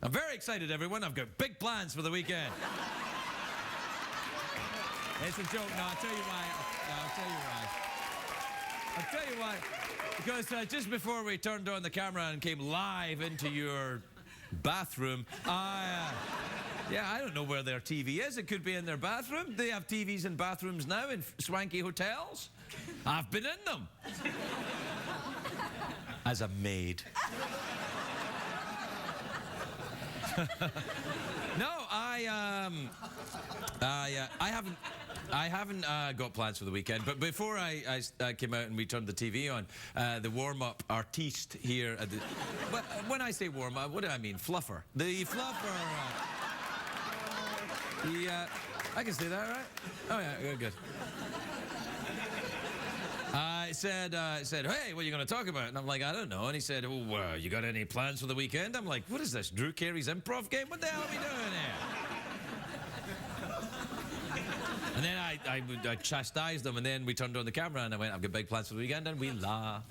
I'm very excited, everyone. I've got big plans for the weekend. It's a joke. No, I'll tell you why. I'll tell you why. Because just before we turned on the camera and came live into your bathroom, yeah, I don't know where their TV is. It could be in their bathroom. They have TVs in bathrooms now in swanky hotels. I've been in them. As a maid. No, I haven't got plans for the weekend. But before I came out and we turned the TV on, the warm-up artiste here at the... But when I say warm-up, what do I mean? Fluffer. The fluffer... I can say that, right? Oh, yeah, good. I said, hey, what are you going to talk about? And I'm like, I don't know. And he said, oh, you got any plans for the weekend? I'm like, what is this, Drew Carey's improv game? What the hell are we doing here? And then I chastised him, and then we turned on the camera, and I went, I've got big plans for the weekend, and we laughed.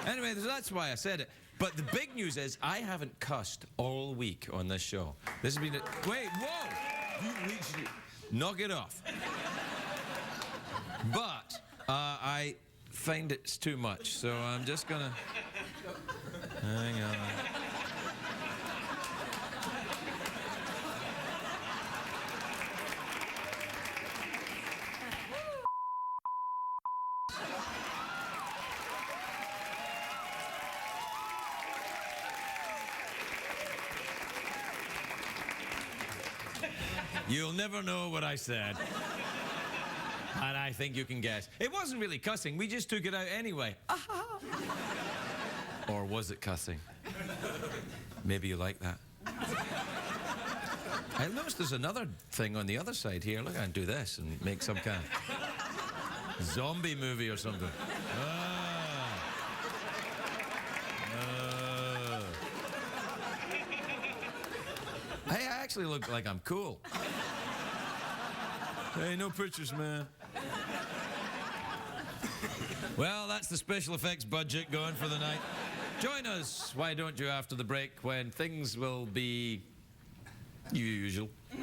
Anyway, so that's why I said it. But the big news is I haven't cussed all week on this show. This has been... Wait, whoa! Knock it off. But I find it's too much, so I'm just gonna... Hang on. You'll never know what I said. And I think you can guess. It wasn't really cussing. We just took it out anyway. Or was it cussing? Maybe you like that. I noticed there's another thing on the other side here. Look, I can do this and make some kind of zombie movie or something. Hey, I actually look like I'm cool. Hey, no pictures, man. Well, that's the special effects budget going for the night. Join us, why don't you, after the break, when things will be usual. The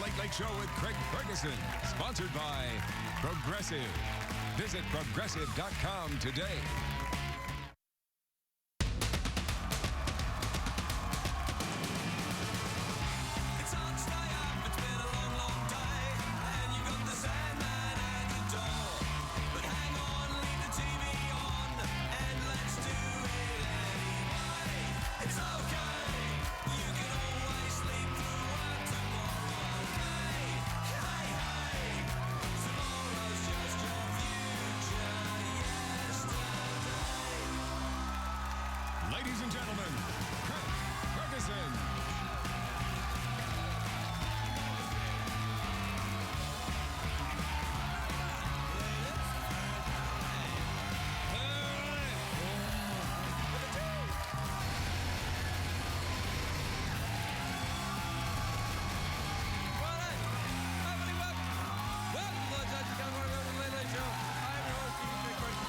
Late Late Show with Craig Ferguson, sponsored by Progressive. Visit Progressive.com today. Ladies and gentlemen, Craig Ferguson.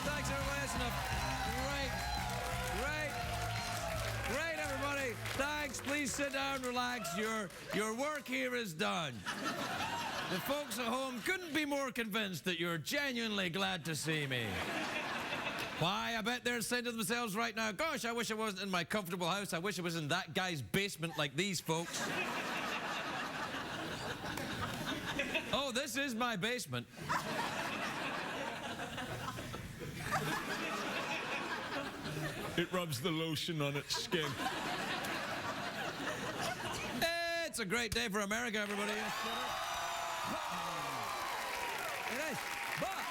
Thanks, everybody. That's enough. Great, everybody. Thanks. Please sit down, relax. Your work here is done. The folks at home couldn't be more convinced that you're genuinely glad to see me. Why, I bet they're saying to themselves right now, gosh, I wish I wasn't in my comfortable house. I wish I was in that guy's basement like these folks. Oh, this is my basement. It rubs the lotion on its skin. It's a great day for America, everybody. It is. But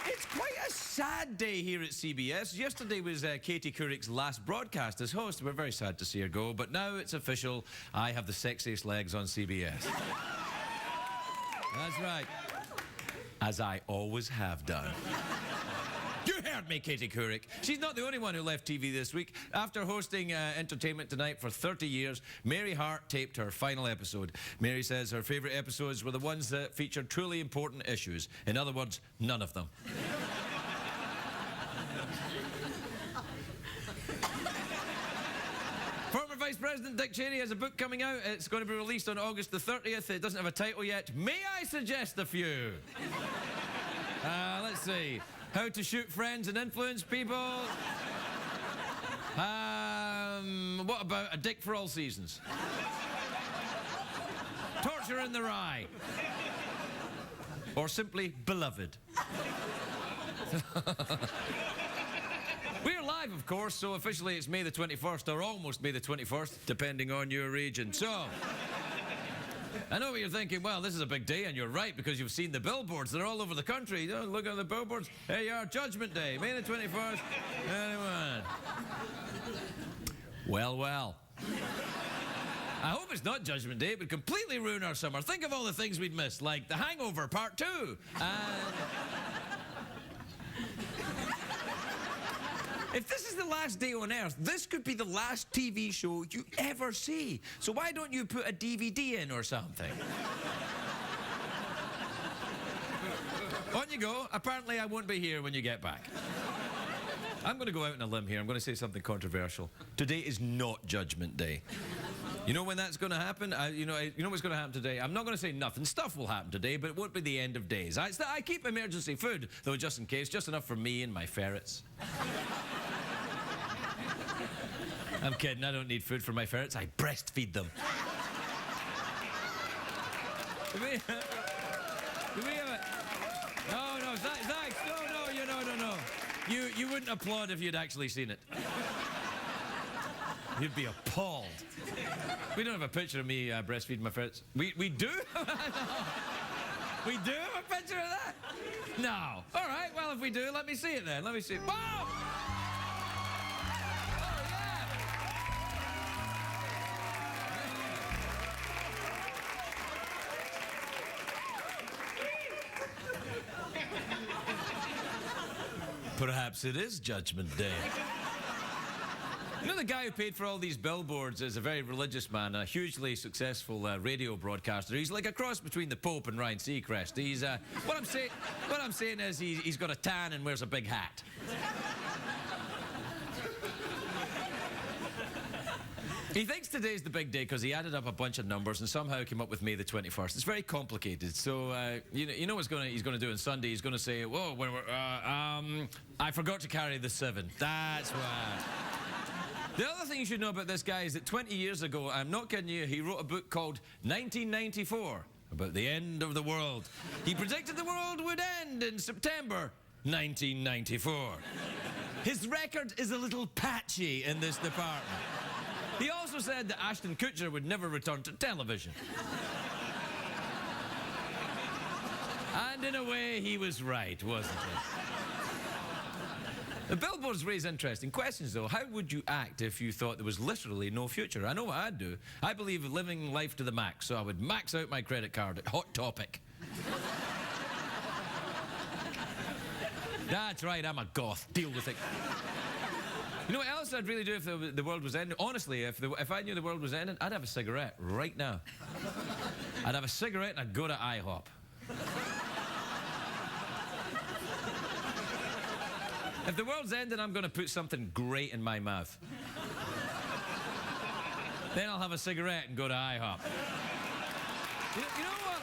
it's quite a sad day here at CBS. Yesterday was Katie Couric's last broadcast as host. We're very sad to see her go, but now it's official. I have the sexiest legs on CBS. That's right. As I always have done. You hear Pardon me, Katie Couric. She's not the only one who left TV this week. After hosting Entertainment Tonight for 30 years, Mary Hart taped her final episode. Mary says her favourite episodes were the ones that featured truly important issues. In other words, none of them. Former Vice President Dick Cheney has a book coming out. It's going to be released on August the 30th. It doesn't have a title yet. May I suggest a few? Let's see. How to shoot friends and influence people. What about a dick for all seasons? Torture in the Rye. Or simply beloved. We're live, of course, so officially it's May the 21st, or almost May the 21st, depending on your region. So, I know what you're thinking. Well, this is a big day, and you're right, because you've seen the billboards. They're all over the country. You know, look at the billboards. Here you are, Judgment Day, May the 21st. Anyone? Well, well. I hope it's not Judgment Day. It would completely ruin our summer. Think of all the things we'd miss, like The Hangover Part 2. If this is the last day on Earth, this could be the last TV show you ever see. So why don't you put a DVD in or something? On you go. Apparently I won't be here when you get back. I'm going to go out on a limb here. I'm going to say something controversial. Today is not Judgment Day. You know when that's going to happen? You know what's going to happen today? I'm not going to say nothing. Stuff will happen today, but it won't be the end of days. I keep emergency food, though, just in case. Just enough for me and my ferrets. I'm kidding. I don't need food for my ferrets. I breastfeed them. Do we have a... No, thanks. No. You wouldn't applaud if you'd actually seen it. You'd be appalled. We don't have a picture of me breastfeeding my ferrets. We do? We do have a picture of that? No. All right, well, if we do, let me see it then. Let me see it. Boom! Oh, yeah! Perhaps it is Judgment Day. You know, the guy who paid for all these billboards is a very religious man, a hugely successful radio broadcaster. He's like a cross between the Pope and Ryan Seacrest. He's, what I'm saying is he's got a tan and wears a big hat. He thinks today's the big day because he added up a bunch of numbers and somehow came up with May the 21st. It's very complicated. So, you know what he's going to do on Sunday? He's going to say, whoa, I forgot to carry the 7. That's why. The other thing you should know about this guy is that 20 years ago, I'm not kidding you, he wrote a book called 1994, about the end of the world. He predicted the world would end in September 1994. His record is a little patchy in this department. He also said that Ashton Kutcher would never return to television. And in a way, he was right, wasn't he? The billboards raise interesting questions, though. How would you act if you thought there was literally no future? I know what I'd do. I believe in living life to the max, so I would max out my credit card at Hot Topic. That's right, I'm a goth. Deal with it. You know what else I'd really do if the world was ending? Honestly, if I knew the world was ending, I'd have a cigarette right now. I'd have a cigarette and I'd go to IHOP. If the world's ending, I'm going to put something great in my mouth. Then I'll have a cigarette and go to IHOP. You know what?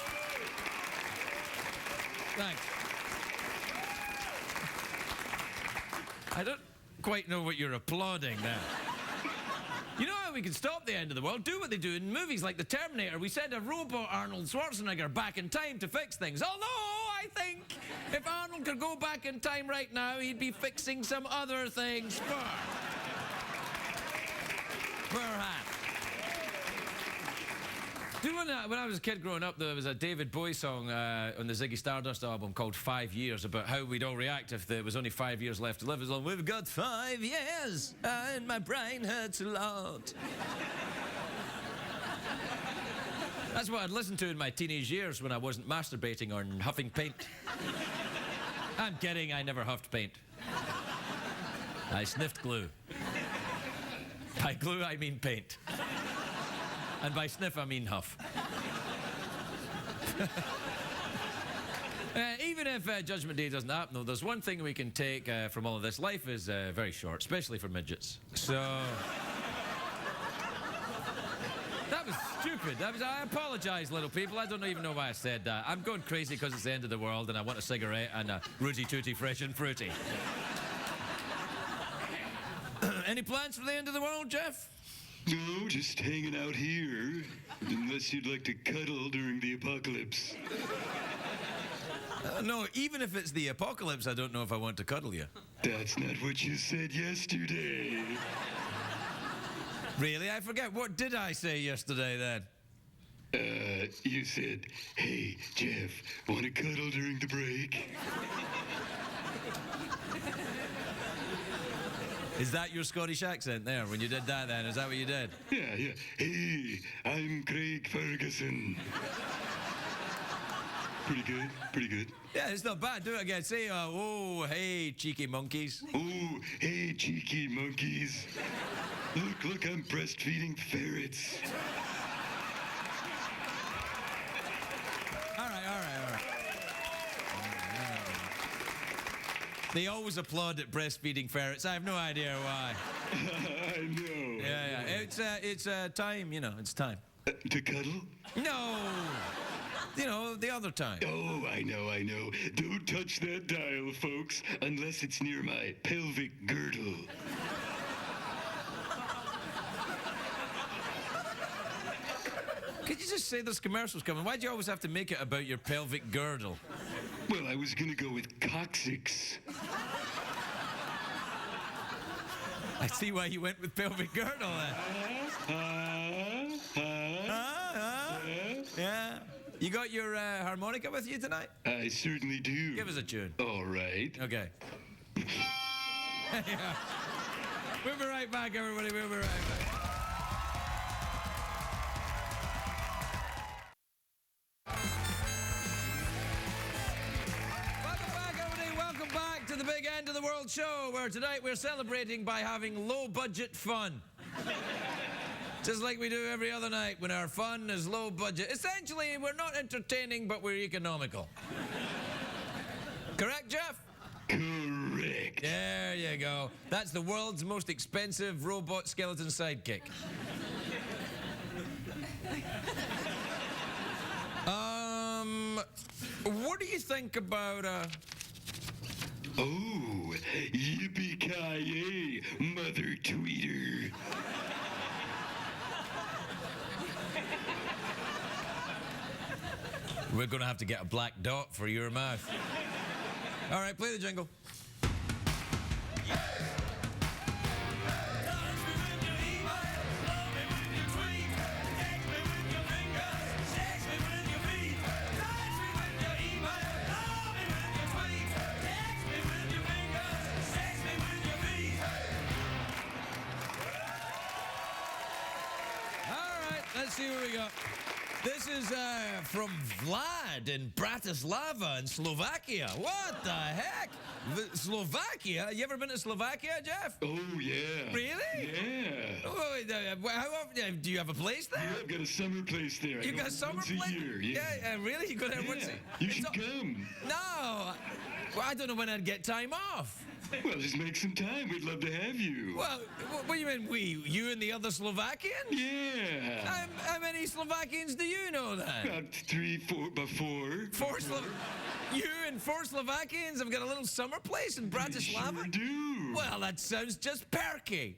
Thanks. I don't quite know what you're applauding now. You know how we can stop the end of the world? Do what they do in movies like The Terminator. We send a robot Arnold Schwarzenegger back in time to fix things. Although, I think if Arnold could go back in time right now, he'd be fixing some other things first. Perhaps. Do you know when I was a kid growing up, there was a David Bowie song on the Ziggy Stardust album called 5 Years about how we'd all react if there was only 5 years left to live. It was like, we've got 5 years and my brain hurts a lot. That's what I'd listen to in my teenage years when I wasn't masturbating or huffing paint. I'm kidding, I never huffed paint. I sniffed glue. By glue, I mean paint. And by sniff, I mean huff. Even if Judgment Day doesn't happen, though, there's one thing we can take from all of this. Life is very short, especially for midgets. So... That was stupid. I apologize, little people. I don't even know why I said that. I'm going crazy because it's the end of the world and I want a cigarette and a Rooty Tooty Fresh and Fruity. Any plans for the end of the world, Jeff? No, just hanging out here. Unless you'd like to cuddle during the apocalypse. No, even if it's the apocalypse, I don't know if I want to cuddle you. That's not what you said yesterday. Really? I forget. What did I say yesterday, then? You said, hey, Jeff, want to cuddle during the break? Is that your Scottish accent there when you did that then? Is that what you did? Yeah. Hey, I'm Craig Ferguson. Pretty good. Yeah, it's not bad. Do it again. Say, oh, hey, cheeky monkeys. Oh, hey, cheeky monkeys. Look, I'm breastfeeding ferrets. All right. They always applaud at breastfeeding ferrets. I have no idea why. I know. Yeah. It's time, it's time. To cuddle? No. The other time. Oh, I know. Don't touch that dial, folks, unless it's near my pelvic girdle. Could you just say there's commercials coming? Why do you always have to make it about your pelvic girdle? Well, I was gonna go with coccyx. I see why you went with pelvic girdle then. Yeah. You got your harmonica with you tonight? I certainly do. Give us a tune. All right. Okay. Yeah. We'll be right back, everybody. We'll be right back. Welcome back, everybody. Welcome back to the big end of the world show, where tonight we're celebrating by having low-budget fun. Just like we do every other night when our fun is low budget. Essentially, we're not entertaining, but we're economical. Correct, Jeff? Correct. There you go. That's the world's most expensive robot skeleton sidekick. What do you think about, Oh, yippee-ki-yay, mother tweeter. We're going to have to get a black dot for your mouth. All right, play the jingle. All right, let's see what we got. This is from Vlad in Bratislava in Slovakia. What the heck? Slovakia? You ever been to Slovakia, Jeff? Oh, yeah. Really? Yeah. Oh, how often? Do you have a place there? Yeah, I've got a summer place there. You got a summer once place? a year, yeah. Really? You go there once a year? You should come. No. Well, I don't know when I'd get time off. Well, just make some time. We'd love to have you. Well, what do you mean we? You and the other Slovakians? Yeah. How many Slovakians do you know then? About 3, 4, about 4. You and 4 Slovakians have got a little summer place in Bratislava? Sure do. Well, that sounds just perky.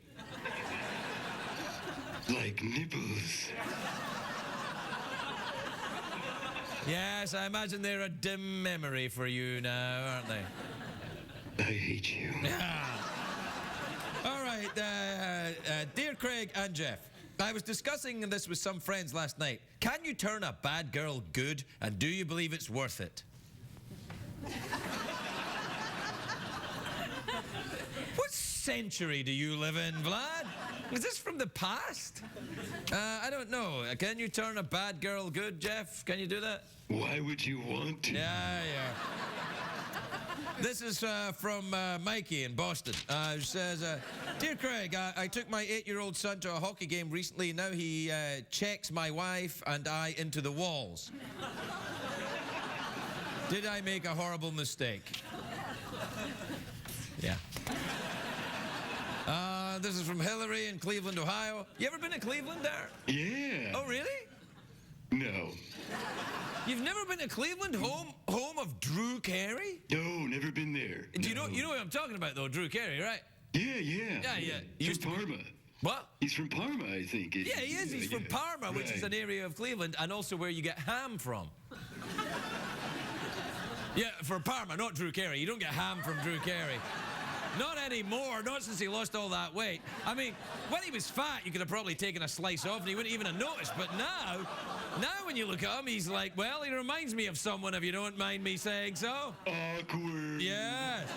Like nipples. Yes, I imagine they're a dim memory for you now, aren't they? I hate you. All right, dear Craig and Jeff, I was discussing this with some friends last night. Can you turn a bad girl good, and do you believe it's worth it? What century do you live in, Vlad? Is this from the past? I don't know. Can you turn a bad girl good, Jeff? Can you do that? Why would you want to? Yeah. This is from Mikey in Boston. Who says, Dear Craig, I took my 8-year-old son to a hockey game recently. Now he checks my wife and I into the walls. Did I make a horrible mistake? Yeah. This is from Hillary in Cleveland, Ohio. You ever been to Cleveland there? Yeah. Oh, really? No. You've never been to Cleveland, home of Drew Carey? No, never been there. Do you know what I'm talking about, though, Drew Carey, right? Yeah. Yeah. He's from Parma. What? He's from Parma, I think. Yeah, he is. He's from Parma, which is Right. an area of Cleveland, and also where you get ham from. Yeah, for Parma, not Drew Carey. You don't get ham from Drew Carey. Not anymore, not since he lost all that weight. I mean, when he was fat, you could have probably taken a slice off and he wouldn't even have noticed. But now when you look at him, he's like, well, he reminds me of someone, if you don't mind me saying so. Awkward. Yes.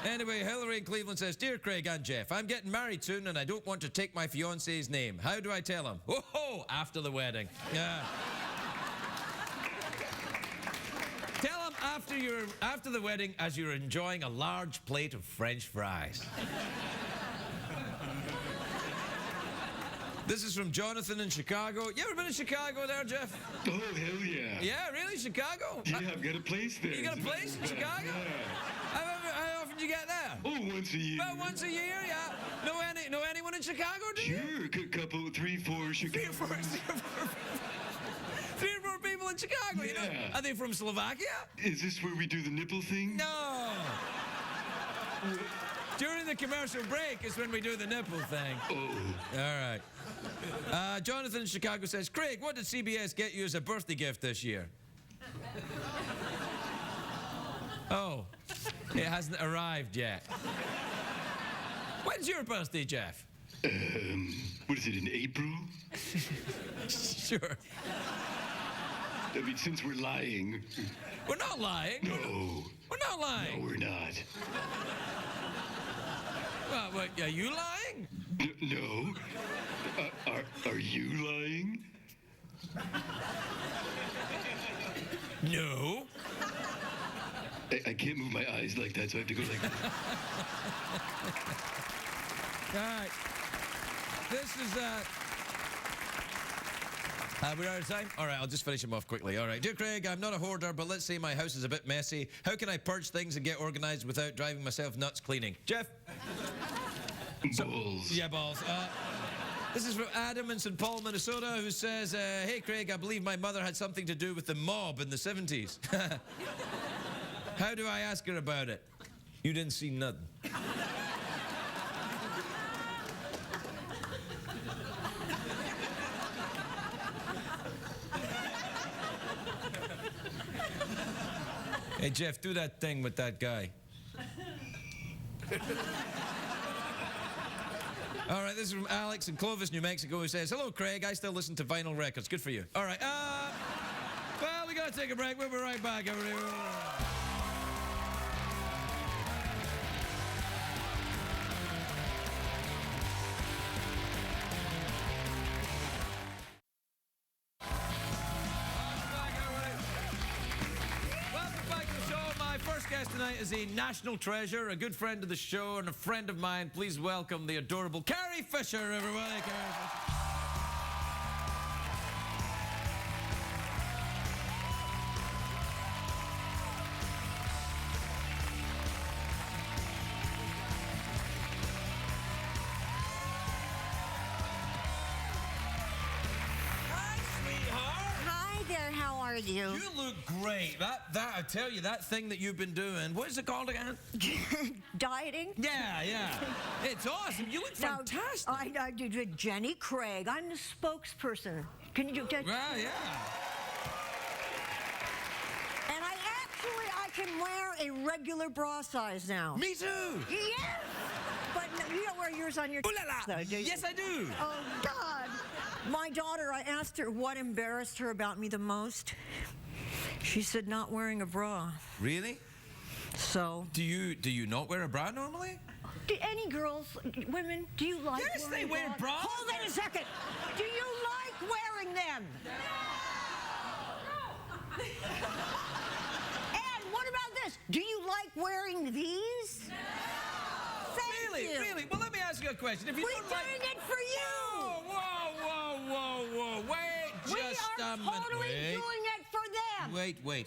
Anyway, Hillary in Cleveland says, Dear Craig and Jeff, I'm getting married soon and I don't want to take my fiancé's name. How do I tell him? Oh, after the wedding. Yeah. Tell him after the wedding as you're enjoying a large plate of French fries. This is from Jonathan in Chicago. You ever been to Chicago there, Jeff? Oh, hell yeah. Yeah, really? Chicago? Yeah, I've got a place there. You got a place in Chicago? Yeah. How often do you get there? Oh, once a year. About once a year, yeah. Know anyone in Chicago, do you? Sure, couple, 3, 4 Chicago. 3 or 4 people in Chicago, you know? Yeah. Are they from Slovakia? Is this where we do the nipple thing? No. During the commercial break is when we do the nipple thing. Oh. All right. Jonathan in Chicago says, Craig, what did CBS get you as a birthday gift this year? Oh, it hasn't arrived yet. When's your birthday, Jeff? What is it, in April? Sure. I mean, since we're lying. We're not lying. No. We're not lying. No, we're not. Well, wait, are you lying? No. Are you lying? No. I can't move my eyes like that, so I have to go like that. All right. This is, we're out of time? All right, I'll just finish him off quickly. All right. Dear Craig, I'm not a hoarder, but let's say my house is a bit messy. How can I purge things and get organized without driving myself nuts cleaning? Jeff? Balls. Yeah, balls. This is from Adam in St. Paul, Minnesota, who says, Hey, Craig, I believe my mother had something to do with the mob in the 70s. How do I ask her about it? You didn't see nothing. Hey, Jeff, do that thing with that guy. All right, this is from Alex in Clovis, New Mexico, who says, Hello, Craig. I still listen to vinyl records. Good for you. All right. Well, we got to take a break. We'll be right back, everybody. Guest tonight is a national treasure, a good friend of the show, and a friend of mine. Please welcome the adorable Carrie Fisher, everybody. Carrie Fisher. You You look great. That I tell you, that thing that you've been doing, what is it called again? dieting? Yeah. It's awesome. You look fantastic. I did Jenny Craig. I'm the spokesperson. Can you do? Well, yeah. And I can wear a regular bra size now. Me too. Yes. But you don't wear yours on your. Ooh la la. Yes, I do. Oh God. My daughter, I asked her what embarrassed her about me the most. She said not wearing a bra. Really? So. Do you not wear a bra normally? Do any girls, women, do you like yes, wearing they wear bras. Hold it a second. Do you like wearing them? And what about this? Do you like wearing these? Thank Really? you. Really? Well, let me ask you a question. If you We're don't doing like... it for you. Whoa. Wait We just are a minute. totally doing it for them. Wait.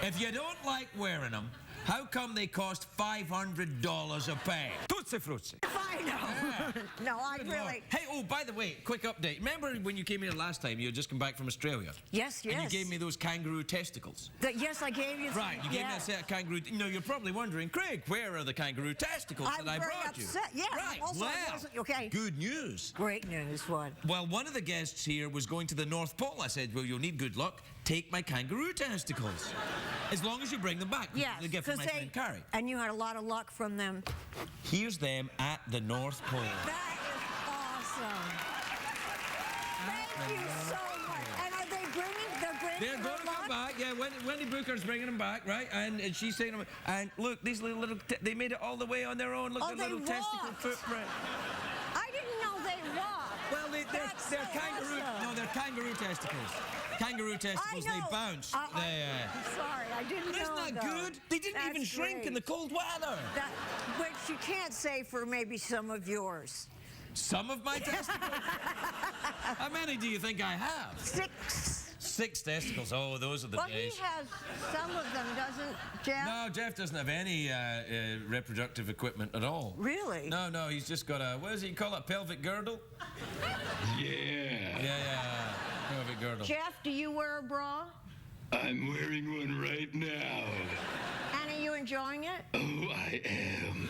If you don't like wearing them, how come they cost $500 a pair? Tutti frutti. I know. No, I really. Hey, oh, by the way, quick update. Remember when you came here last time, you had just come back from Australia? Yes. And you gave me those kangaroo testicles. Yes, I gave you. Right, you gave me a set of kangaroo... No, you're probably wondering, Craig, where are the kangaroo testicles that I brought upset. you? Yeah, Right, also, I well, wasn't- okay. good news. Great news. What? Well, one of the guests here was going to the North Pole. I said, well, you'll need good luck. Take my kangaroo testicles. As long as you bring them back. Yes, The gift from my friend Carrie. And you had a lot of luck from them. Here's them at the North Pole. That is awesome. Thank you so much. And are they bringing? They're going to come back. Yeah, Wendy Booker's bringing them back, right? And she's saying them. And look, these little they made it all the way on their own. Look, Oh, their they little testicle walked. footprint. I didn't know they walked. Well, That's they're so kangaroo. awesome. No, they're kangaroo testicles. Kangaroo testicles. I know. They bounce. I'm sorry, I didn't know. Isn't that though. good? They didn't even That's shrink in great. the cold weather. Which you can't say for maybe some of yours. Some of my testicles. How many do you think I have? 6. 6 testicles. Oh, those are the Well, days. he has some of them, doesn't Jeff? No, Jeff doesn't have any reproductive equipment at all. Really? No, he's just got a, what does he call it, pelvic girdle? Yeah. Yeah, pelvic girdle. Jeff, do you wear a bra? I'm wearing one right now. And are you enjoying it? Oh, I am.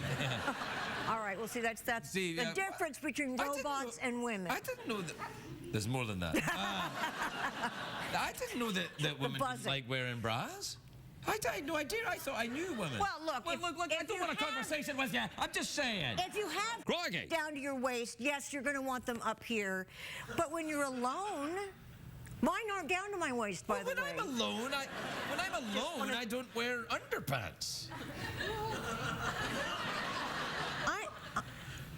All right, well, see, that's See, the difference between I didn't robots know- and women. I didn't know that. There's more than that. I didn't know that women didn't buzzing. like wearing bras. I had no idea. I thought I knew women. Well, look, if- look, I if don't you want a have- conversation with you. I'm just saying. If you have Crikey. down to your waist, yes, you're going to want them up here. But when you're alone, mine aren't down to my waist, by Well, the when way. I'm alone, I don't wear underpants.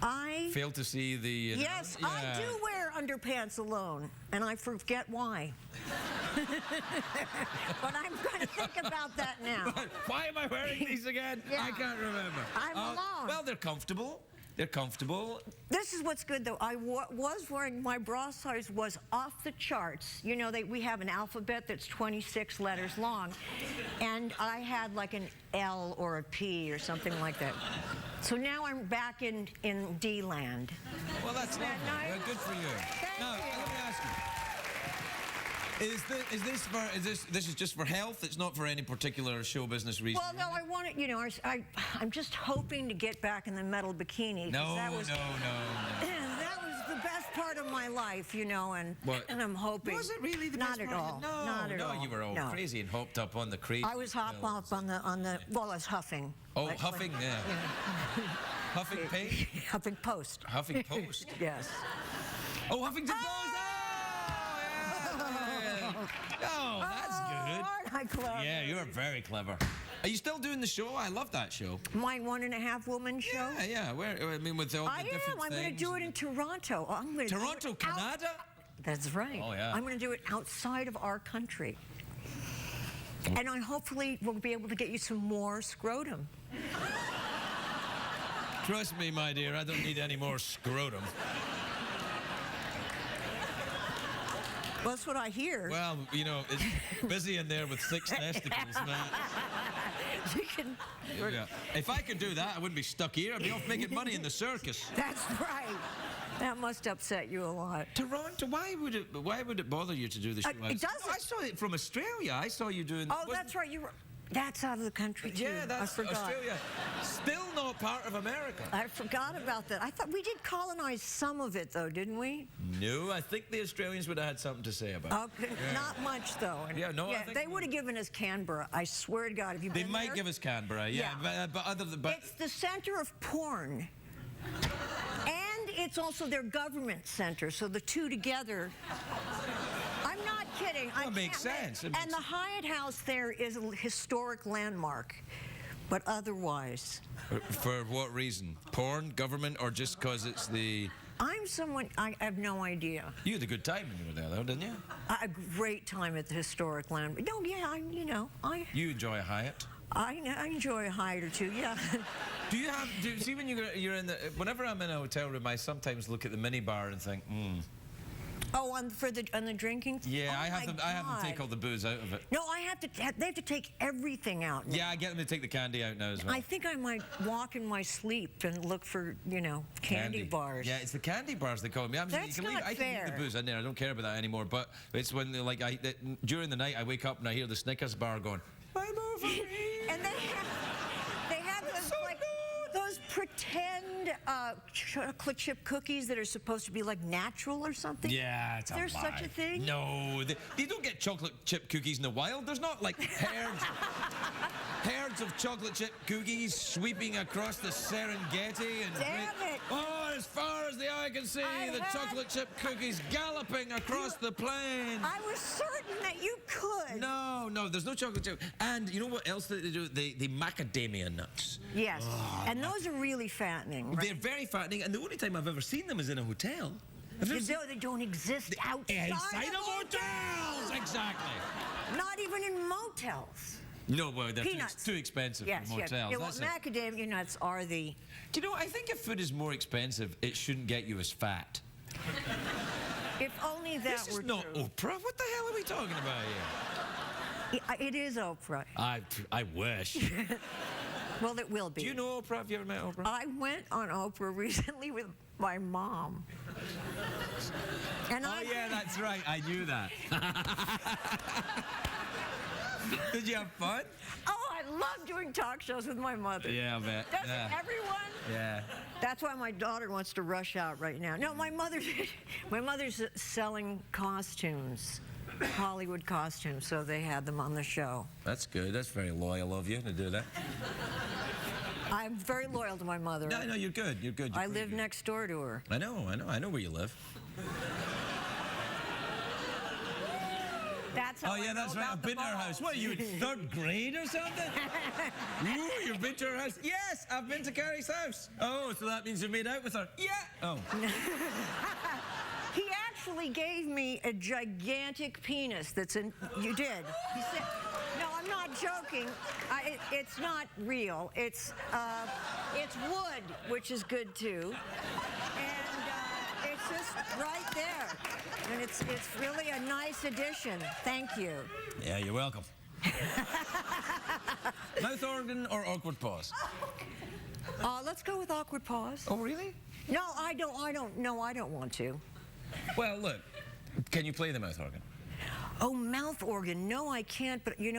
I Fail to see the. yes, I do wear underpants alone, and I forget why. But I'm going to think about that now. Why am I wearing these again? Yeah. I can't remember. I'm alone. Well, they're comfortable. They're comfortable. This is what's good, though. I was wearing, my bra size was off the charts. You know, we have an alphabet that's 26 letters long, and I had like an L or a P or something like that. So now I'm back in D land. Well, that's lovely. that nice? Well, good for you. Thank now, you. let me ask you. This is just for health? It's not for any particular show business reason? Well, no, I want to, you know, I'm just hoping to get back in the metal bikini. 'Cause No. That was the best part of my life, you know, and I'm hoping. Was it really the Not best at part? all. No, Not at all. you were all No. crazy and hopped up on the crazy. I was hop up on the. Well, I was huffing. Oh, Like- huffing, yeah. Huffing paint? Huffing Post. Huffing Post. Yes. Oh, Huffington Post! Oh, yeah. Oh, that's good. Aren't I clever? Yeah, you're very clever. Are you still doing the show? I love that show. My 1.5 woman show. Yeah. I mean, with all the I different am. I'm going to things do it and- in Toronto. I'm going to Toronto, Canada? That's right. Oh, yeah. I'm going to do it outside of our country. And I hopefully will be able to get you some more scrotum. Trust me, my dear, I don't need any more scrotum. Well, that's what I hear. Well, you know, it's busy in there with 6 testicles, man. You can. Yeah. If I could do that, I wouldn't be stuck here. I'd be off making money in the circus. That's right. That must upset you a lot. Toronto, why would it bother you to do the show? It doesn't. I saw it from Australia. I saw you doing. Oh, that's right. That's out of the country too. Yeah, that's I forgot. Australia. Still not part of America. I forgot about that. I thought we did colonize some of it, though, didn't we? No, I think the Australians would have had something to say about it. Okay, not much though. And Yeah, no, I think they we- would have given us Canberra. I swear to God, if you They might give us Canberra, yeah. But other than It's the center of porn, and it's also their government center. So the two together. I'm not kidding. Well, it makes sense. It makes And the Hyatt House there is a historic landmark, but otherwise. For what reason? Porn, government, or just because it's the? I'm someone, I have no idea. You had a good time when you were there, though, didn't you? A great time at the historic landmark. No, yeah, You enjoy a Hyatt? I enjoy a hide or two, yeah. Do you have? See when you're in the? Whenever I'm in a hotel room, I sometimes look at the minibar and think, Oh, on the drinking? Yeah, Oh I have my them. I have them take God. all the booze out of it. No, they have to take everything out now. Yeah, I get them to take the candy out now as well. I think I might walk in my sleep and look for, candy bars. Yeah, it's the candy bars they call me. That's not I can leave fair. the booze in there. I don't care about that anymore. But it's when during the night I wake up and I hear the Snickers bar going, "I'm over here." And they have those, those pretend chocolate chip cookies that are supposed to be like natural or something. Yeah, it's a There's lie. such a thing? No, they don't get chocolate chip cookies in the wild. There's not like herds of chocolate chip cookies sweeping across the Serengeti and Damn it. Oh, as far as the eye can see, the chocolate chip cookies galloping across the plain. I was certain that you could. No, there's no chocolate chip. And you know what else they do? The macadamia nuts. Yes, and those are really fattening, right? They're very fattening, and the only time I've ever seen them is in a hotel. They don't exist outside Inside of of hotels! Exactly. Not even in motels. No, well, they're Peanuts. too expensive Yes, for yes. motels. Yeah, well, That's it. macadamia nuts are the... Do you know, I think if food is more expensive, it shouldn't get you as fat. If only that This were is not true. Oprah. What the hell are we talking about here? It is Oprah. I wish. Well, it will be. Do you know Oprah? Have you ever met Oprah? I went on Oprah recently with my mom. And Oh, yeah, that's right. I knew that. Did you have fun? Oh, I love doing talk shows with my mother. Yeah, I bet. Doesn't Yeah. everyone? Yeah. That's why my daughter wants to rush out right now. No, my mother's selling costumes, Hollywood costumes, so they had them on the show. That's good. That's very loyal of you to do that. I'm very loyal to my mother. No, you're good. You're good. I live next door to her. I know where you live. That's how Oh, yeah, I know that's right. about I've the been to her balls. house. What, are you in third grade or something? Ooh, you've been to her house? Yes, I've been to Carrie's house. Oh, so that means you made out with her? Yeah. Oh. He actually gave me a gigantic penis that's in... You did. He said... No, I'm not joking. It's not real. It's wood, which is good, too. And it's just right there. And it's really a nice addition. Thank you. Yeah, you're welcome. Mouth organ or awkward pause? Let's go with awkward pause. Oh, really? No, I don't want to. Well, look, can you play the mouth organ? Oh, mouth organ. No, I can't, but you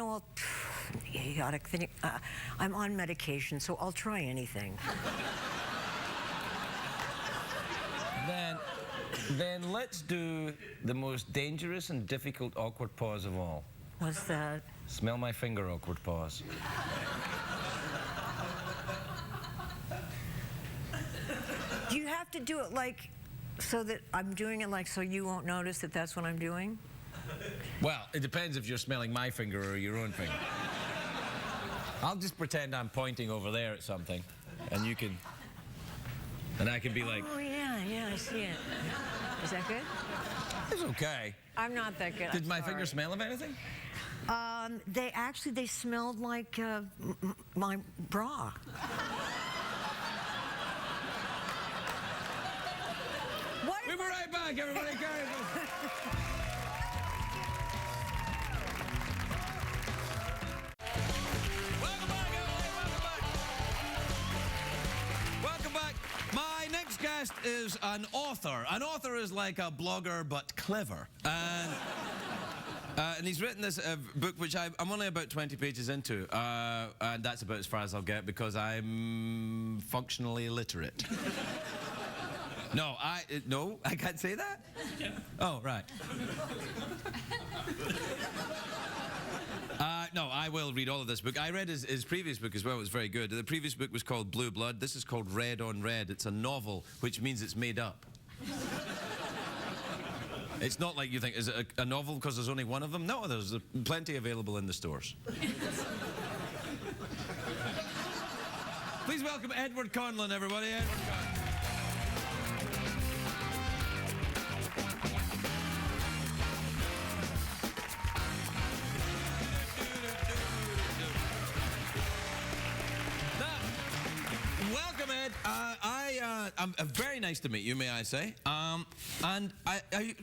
gotta think. I'm on medication, so I'll try anything. Then let's do the most dangerous and difficult awkward pause of all. What's that? Smell my finger awkward pause. Do you have to do it so that I'm doing it so you won't notice that that's what I'm doing? Well, it depends if you're smelling my finger or your own finger. I'll just pretend I'm pointing over there at something, and you can... And I can be like... Oh, yeah, I see it. Is that good? It's okay. I'm not that good. Did my finger finger smell of anything? They smelled like my bra. We'll be right back, everybody. Carrie Fisher. Welcome back, everybody. Welcome back. My next guest is an author. An author is like a blogger, but clever. And he's written this book, which I'm only about 20 pages into, and that's about as far as I'll get because I'm functionally illiterate. No, I can't say that? Oh, right. No, I will read all of this book. I read his previous book as well. It was very good. The previous book was called Blue Blood. This is called Red on Red. It's a novel, which means it's made up. It's not like you think, is it a novel because there's only one of them? No, there's plenty available in the stores. Please welcome Edward Conlon, everybody. Edward Conlon. Welcome, Ed. I'm very nice to meet you, may I say. And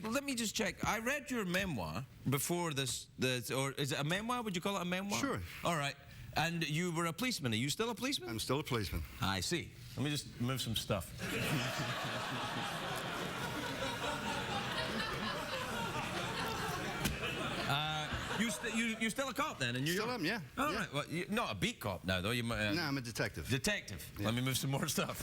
let me just check. I read your memoir before this, or is it a memoir? Would you call it a memoir? Sure. All right. And you were a policeman. Are you still a policeman? I'm still a policeman. I see. Let me just move some stuff. You're still a cop then in New York? Still am, yeah. All yeah. right. Well, you're not a beat cop now, though. You might. No, I'm a detective. Detective. Yeah. Let me move some more stuff.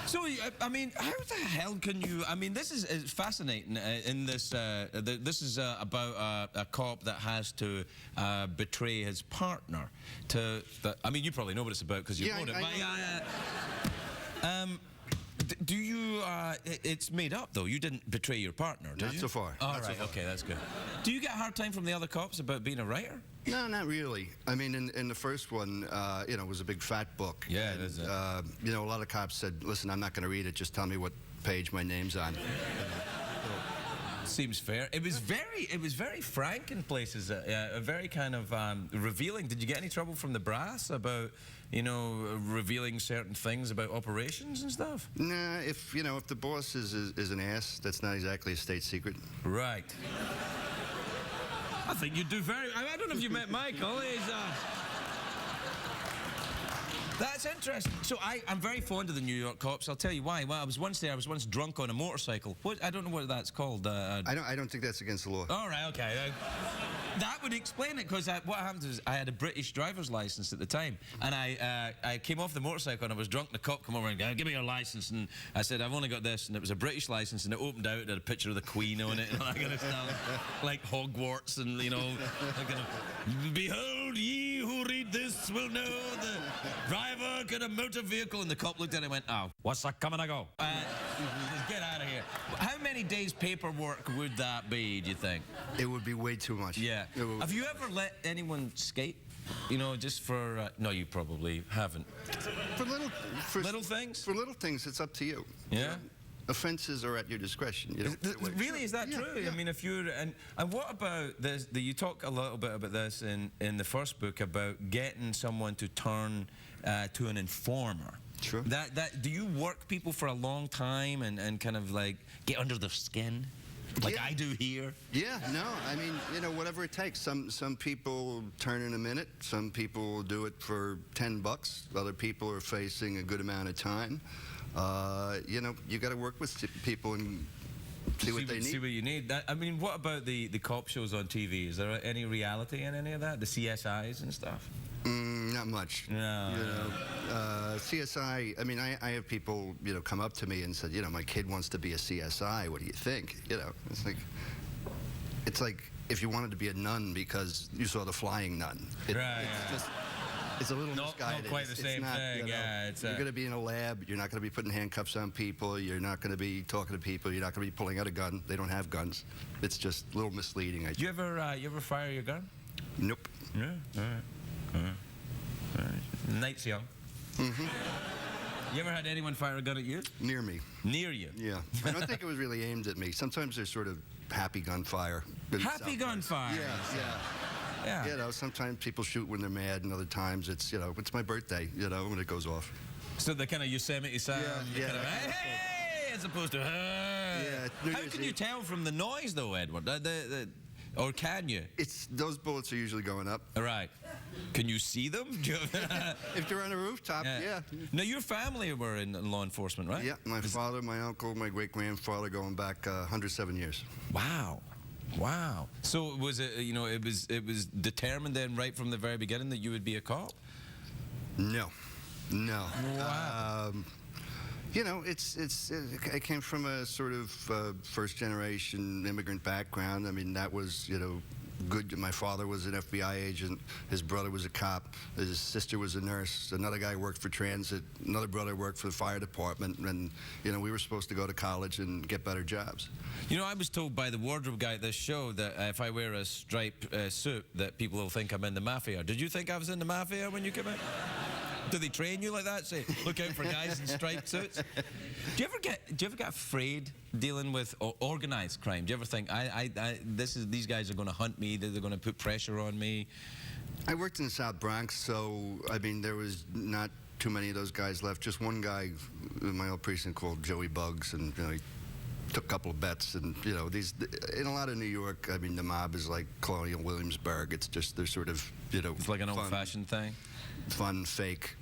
So, I mean, how the hell can you... I mean, this is fascinating in this... this is about a cop that has to betray his partner to... I mean, you probably know what it's about because you wrote it. Do you... it's made up, though. You didn't betray your partner, did you? Not so far. All Not so right, far. okay, that's good. Do you get a hard time from the other cops about being a writer? No, not really. I mean, in the first one, you know, it was a big fat book. Yeah, and, it is. you know, a lot of cops said, listen, I'm not going to read it. Just tell me what page my name's on. Seems fair. It was very frank in places, very kind of revealing. Did you get any trouble from the brass about, you know, revealing certain things about operations and stuff? Nah, if the boss is an ass, that's not exactly a state secret. Right. I think you do very... I don't know if you met Michael. He's... That's interesting. So I'm very fond of the New York cops. I'll tell you why. Well, I was once drunk on a motorcycle. I don't know what that's called. I don't think that's against the law. All right, okay. That would explain it, because what happened is I had a British driver's license at the time, and I came off the motorcycle and I was drunk, and the cop came over and goes, give me your license, and I said, I've only got this, and it was a British license, and it opened out, it had a picture of the Queen on it, and all that kind of stuff, like Hogwarts, and, you know, kind of, behold, ye who read this will know the driver got a motor vehicle, and the cop looked at it and went, oh, what's that coming to go? Just get out of here. How many days paperwork would that be, do you think? It would be way too much. Yeah. Have you ever let anyone skate? You know, just for... no, you probably haven't. For little things? For little things, it's up to you. Yeah? You know? Offenses are at your discretion. You don't Really, is that yeah, true? Yeah. I mean, if you're... And what about this? You talk a little bit about this in the first book, about getting someone to turn to an informer. Sure. Do you work people for a long time and kind of like get under their skin? Like I do here? Yeah, no, I mean, you know, whatever it takes. Some people turn in a minute. Some people do it for $10. Other people are facing a good amount of time. You know, you got to work with people and see what they need. See what you need. I mean, what about the cop shows on TV? Is there any reality in any of that? The CSIs and stuff? Not much. No. You know, CSI, I mean, I have people, you know, come up to me and said, you know, my kid wants to be a CSI. What do you think? You know, it's like if you wanted to be a nun because you saw The Flying Nun. It's a little misguided. Not quite the same thing. You know, yeah, you're going to be in a lab. You're not going to be putting handcuffs on people. You're not going to be talking to people. You're not going to be pulling out a gun. They don't have guns. It's just a little misleading. Do you ever fire your gun? Nope. Yeah. All right. All right. Night's young. Mm-hmm. You ever had anyone fire a gun at you? Near me. Near you? Yeah. I don't think it was really aimed at me. Sometimes there's sort of happy gunfire. Happy gunfire? Yeah. You know, sometimes people shoot when they're mad, and other times it's, you know, it's my birthday, you know, when it goes off. So the kind of Yosemite sound? Yeah. Kind of, hey, as opposed to, Yeah. How can you tell from the noise, though, Edward? Or can you? Those bullets are usually going up. Right. Can you see them? If they're on a rooftop, yeah. Now, your family were in law enforcement, right? Yeah, my father, my uncle, my great-grandfather, going back 107 years. Wow. Wow. So was it, you know, it was determined then right from the very beginning that you would be a cop? No. Wow. You know, I came from a sort of first-generation immigrant background. I mean, that was, you know, good. My father was an FBI agent. His brother was a cop. His sister was a nurse. Another guy worked for transit. Another brother worked for the fire department. And, you know, we were supposed to go to college and get better jobs. You know, I was told by the wardrobe guy at this show that if I wear a striped suit, that people will think I'm in the mafia. Did you think I was in the mafia when you came in? Do they train you like that? Say, look out for guys in striped suits? Do you ever get afraid dealing with organized crime? Do you ever think, these guys are going to hunt me, they're going to put pressure on me? I worked in the South Bronx, so, I mean, there was not too many of those guys left. Just one guy in my old precinct called Joey Bugs, and he took a couple of bets. And these in a lot of New York, I mean, the mob is like Colonial Williamsburg. It's just they're sort of It's like an old-fashioned thing. Fun, fake,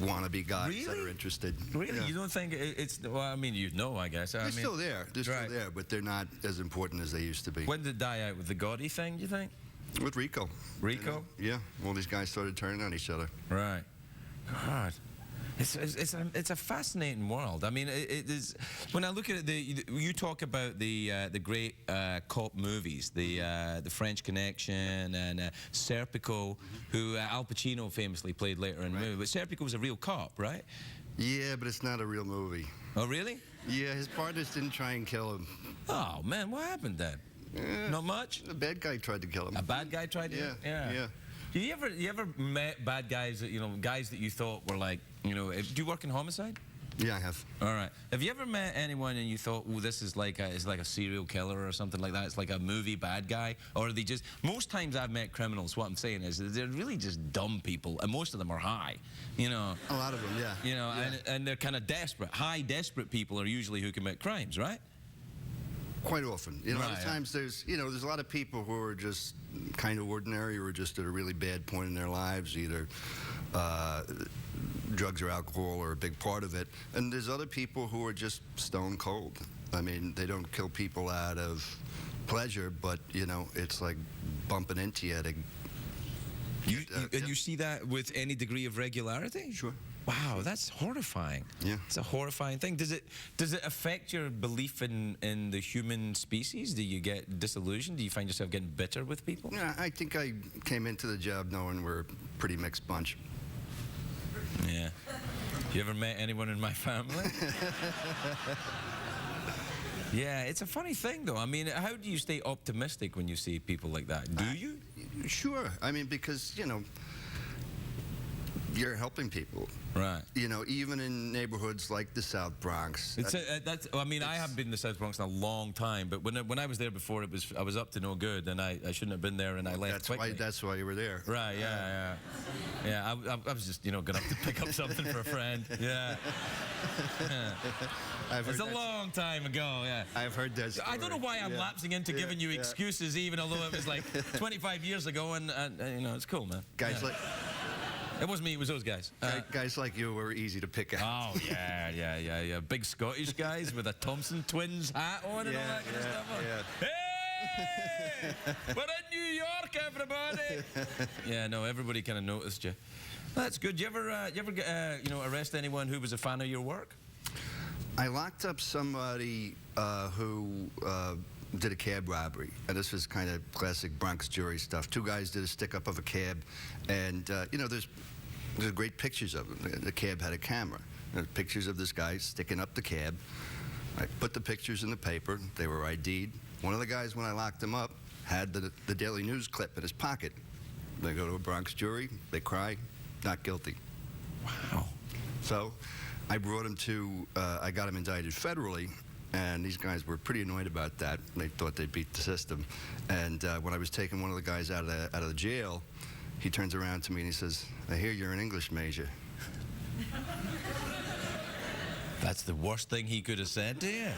wannabe guys that are interested. Really? Yeah. You don't think it's? Well, I mean, I guess. They're still there. They're still there, but they're not as important as they used to be. When did it die out? With the gaudy thing, do you think? With Rico. Rico? Yeah. All these guys started turning on each other. Right. God. It's a fascinating world. I mean, it is. When I look at it, you talk about the great cop movies, the French Connection and Serpico, who Al Pacino famously played later in the movie. But Serpico was a real cop, right? Yeah, but it's not a real movie. Oh, really? Yeah, his partners didn't try and kill him. Oh man, what happened then? Not much. The bad guy tried to kill him. A bad guy tried to? Yeah. You ever met bad guys that guys that you thought were like, do you work in homicide? Yeah, I have. All right. Have you ever met anyone and you thought, oh, this is like a serial killer or something like that? It's like a movie bad guy, or are they just? Most times I've met criminals. What I'm saying is they're really just dumb people, and most of them are high. A lot of them, yeah. And they're kind of desperate. High, desperate people are usually who commit crimes, right? Quite often. A lot of times there's a lot of people who are just kind of ordinary or just at a really bad point in their lives, either drugs or alcohol are a big part of it. And there's other people who are just stone cold. I mean, they don't kill people out of pleasure, but, it's like bumping into you. And you see that with any degree of regularity? Sure. Wow, that's horrifying. Yeah. It's a horrifying thing. Does it affect your belief in the human species? Do you get disillusioned? Do you find yourself getting bitter with people? Yeah, I think I came into the job knowing we're a pretty mixed bunch. Yeah. You ever met anyone in my family? Yeah, it's a funny thing, though. I mean, how do you stay optimistic when you see people like that? Do you? Sure. I mean, because, you're helping people. Right. Even in neighborhoods like the South Bronx. I haven't been in the South Bronx in a long time, but when I was there before, I was up to no good, and I shouldn't have been there, and I left quickly. That's why you were there. Right. Yeah. I was just going up to pick up something for a friend. Yeah. It's a long time ago. Yeah. I've heard that story. I don't know why I'm lapsing into giving you excuses, even although it was like 25 years ago, and it's cool, man. Guys like. It wasn't me, it was those guys. Guys like you were easy to pick out. Oh, yeah. Big Scottish guys with a Thompson Twins hat on and all that kind of stuff. Yeah. Hey! We're in New York, everybody! Yeah, no, everybody kind of noticed you. That's good. You ever arrest anyone who was a fan of your work? I locked up somebody who did a cab robbery, and this was kind of classic Bronx jury stuff. Two guys did a stick-up of a cab, and there's great pictures of them. The cab had a camera. There's pictures of this guy sticking up the cab. I put the pictures in the paper. They were ID'd. One of the guys, when I locked him up, had the Daily News clip in his pocket. They go to a Bronx jury. They cry, not guilty. Wow. So I brought him to, I got him indicted federally, and these guys were pretty annoyed about that. They thought they beat the system. And when I was taking one of the guys out of the jail, he turns around to me and he says, "I hear you're an English major." That's the worst thing he could have said to you.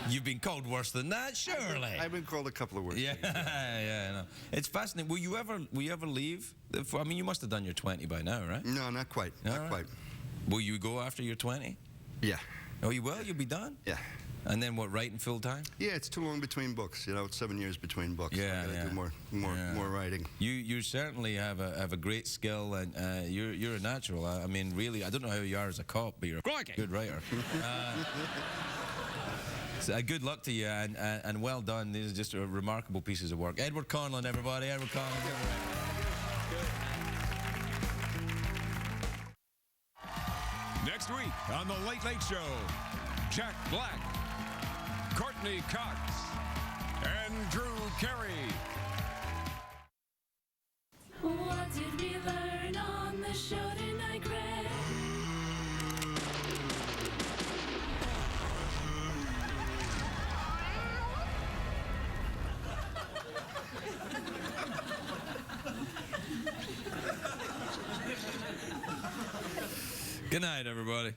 You've been called worse than that, surely. I've been called a couple of worse things. Yeah, no. It's fascinating. Will you ever leave? I mean, you must have done your 20 by now, right? No, not quite. Not quite. Will you go after your 20? Yeah. Oh, you will? You'll be done? Yeah. And then what, writing full time? Yeah, it's too long between books. It's 7 years between books. Yeah, I gotta do more writing. You certainly have a great skill, and you're a natural. I mean, really, I don't know how you are as a cop, but you're a good writer. So, good luck to you, and well done. These are just remarkable pieces of work. Edward Conlon, everybody. Edward Conlon. Next week on The Late Late Show, Jack Black, Courtney Cox, and Drew Carey. What did we learn on the show tonight, Greg? Good night, everybody.